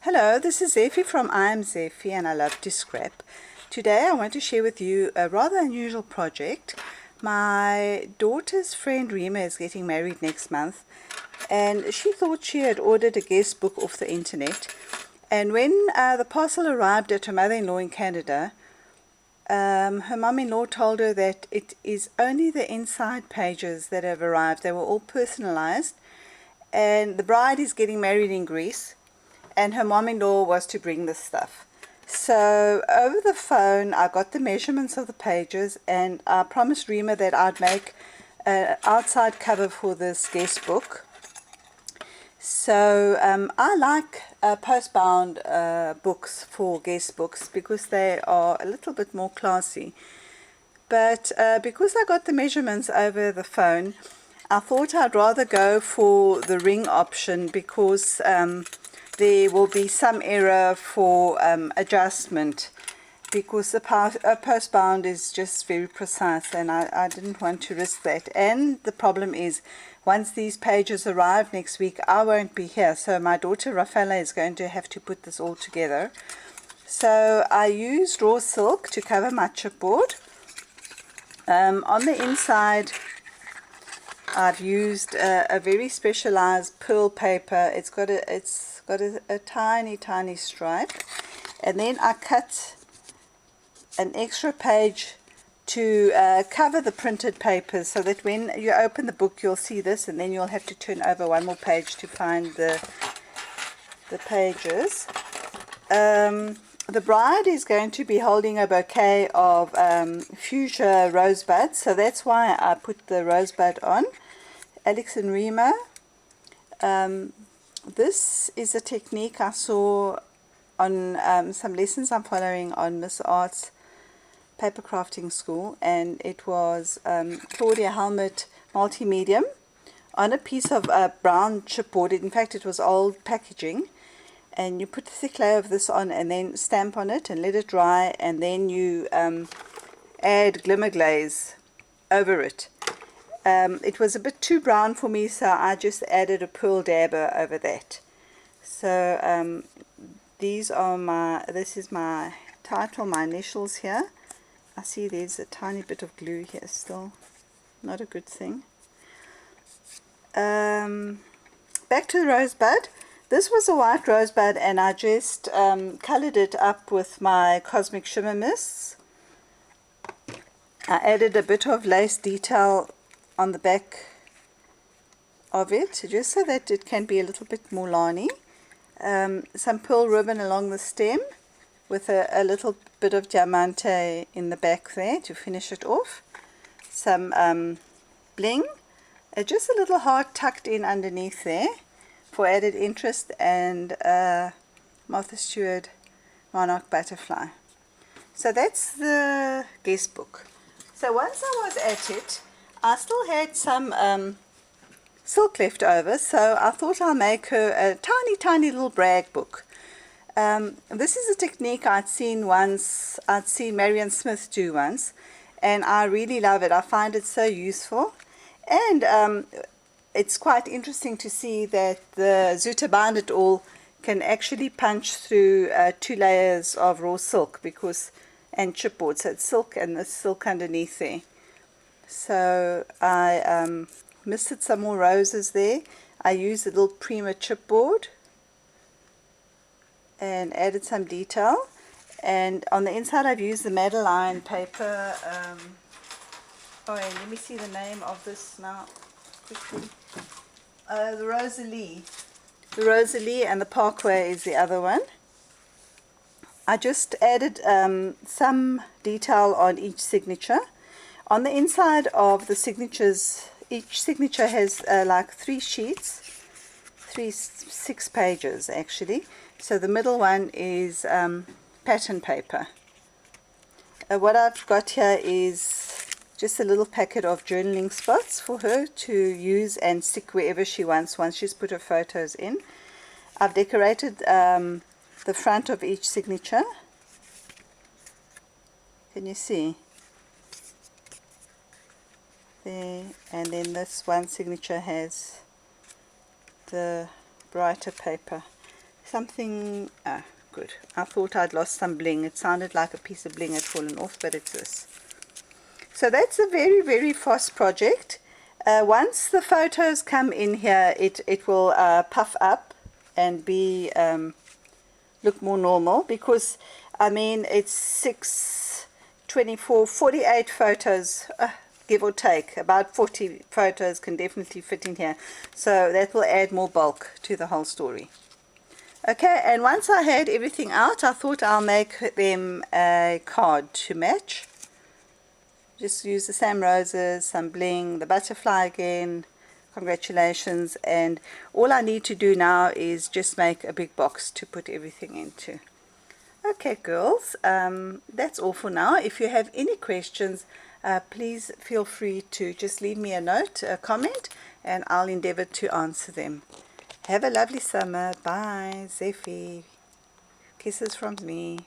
Hello, this is Zeffy from I Am Zeffy and I Love to Scrap. Today I want to share with you a rather unusual project. My daughter's friend Rima is getting married next month and she thought she had ordered a guest book off the internet. And when the parcel arrived at her mother-in-law in Canada, her mum-in-law told her that it is only the inside pages that have arrived. They were all personalized, and the bride is getting married in Greece, and her mom-in-law was to bring this stuff. So over the phone I got the measurements of the pages, and I promised Rima that I'd make an outside cover for this guest book. So I like post-bound books for guest books because they are a little bit more classy. But because I got the measurements over the phone, I thought I'd rather go for the ring option because there will be some error for adjustment, because the post-bound is just very precise, and I didn't want to risk that. And the problem is, once these pages arrive next week, I won't be here, so my daughter Rafaela is going to have to put this all together. So I used raw silk to cover my chipboard. On the inside I've used a very specialized pearl paper. It's got a tiny stripe, and then I cut an extra page to cover the printed papers, so that when you open the book you'll see this, and then you'll have to turn over one more page to find the pages. The bride is going to be holding a bouquet of fuchsia rosebuds, so that's why I put the rosebud on. Alex and Rima. This is a technique I saw on some lessons I'm following on Miss Art's paper crafting school, and it was Claudia Helmut multi-medium on a piece of brown chipboard. In fact, it was old packaging, and you put a thick layer of this on and then stamp on it and let it dry, and then you add glimmer glaze over it. It was a bit too brown for me, so I just added a pearl dabber over that. So this is my title, my initials here. I see there's a tiny bit of glue here still, not a good thing. Back to the rosebud. This was a white rosebud, and I just colored it up with my Cosmic Shimmer Mists. I added a bit of lace detail on the back of it, just so that it can be a little bit more lani. Some pearl ribbon along the stem with a little bit of diamante in the back there to finish it off. Some bling, just a little heart tucked in underneath there for added interest, and Martha Stewart monarch butterfly. So that's the guest book. So once I was at it, I still had some silk left over, so I thought I'll make her a tiny little brag book. This is a technique I'd seen Marian Smith do once, and I really love it. I find it so useful, and it's quite interesting to see that the Zuta Bind It All can actually punch through 2 layers of raw silk, and chipboard, so it's silk and the silk underneath there. So I misted some more roses there. I used a little Prima chipboard and added some detail, and on the inside I've used the Madeline paper. And let me see the name of this now quickly. The Rosalie and the Parkway is the other one. I just added some detail on each signature. On the inside of the signatures, each signature has like 3 sheets, 6 pages actually. So the middle one is pattern paper. What I've got here is just a little packet of journaling spots for her to use and stick wherever she wants once she's put her photos in. I've decorated the front of each signature. Can you see? There, and then this one signature has the brighter paper. something, good. I thought I'd lost some bling. It sounded like a piece of bling had fallen off, but it's this. So that's a very, very fast project. Once the photos come in here, it will puff up and be look more normal, because I mean it's 6, 24, 48 photos, give or take. About 40 photos can definitely fit in here, so that will add more bulk to the whole story. Okay, and once I had everything out, I thought I'll make them a card to match. Just use the same roses, some bling, the butterfly again, congratulations, and all I need to do now is just make a big box to put everything into. Okay girls, that's all for now. If you have any questions, please feel free to just leave me a note, a comment, and I'll endeavor to answer them. Have a lovely summer. Bye. Zeffy. Kisses from me.